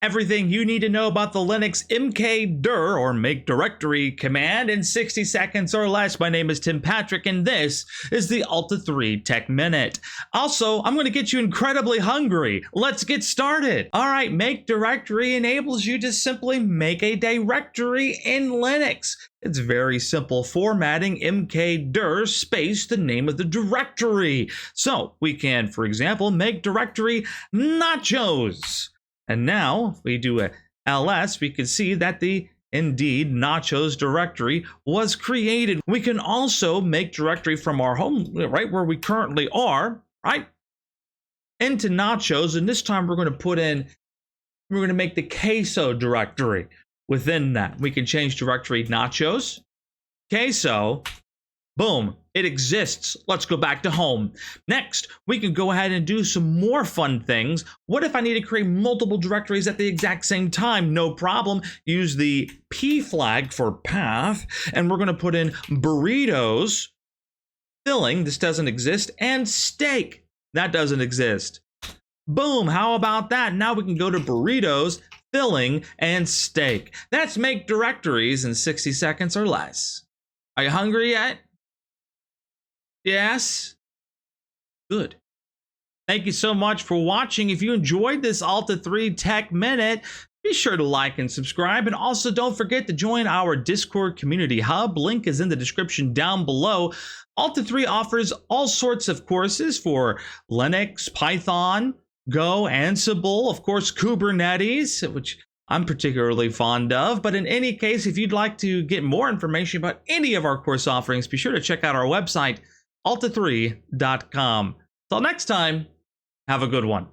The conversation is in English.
everything you need to know about the Linux mkdir or make directory command in 60 seconds or less. My name is Tim Patrick, and this is the Alta3 Tech Minute. Also, I'm going to get you incredibly hungry. Let's get started. All right, make directory enables you to simply make a directory in Linux. It's very simple formatting, mkdir space the name of the directory. So we can, for example, make directory nachos. And now, if we do a ls, we can see that the indeed nachos directory was created. We can also make directory from our home, right where we currently are, right, into nachos. And this time we're going to make the queso directory. Within that, we can change directory nachos, queso, boom, it exists. Let's go back to home. Next, we can go ahead and do some more fun things. What if I need to create multiple directories at the exact same time? No problem. Use the P flag for path, and we're going to put in burritos, filling, this doesn't exist, and steak, that doesn't exist. Boom, how about that? Now we can go to burritos, filling, and steak. That's make directories in 60 seconds or less. Are you hungry yet? Yes? Good. Thank you so much for watching. If you enjoyed this Alta3 Tech Minute, be sure to like and subscribe. And also don't forget to join our Discord community hub. Link is in the description down below. Alta3 offers all sorts of courses for Linux, Python, Go, Ansible, of course, Kubernetes, which I'm particularly fond of. But in any case, if you'd like to get more information about any of our course offerings, be sure to check out our website, alta3.com. Till next time, have a good one.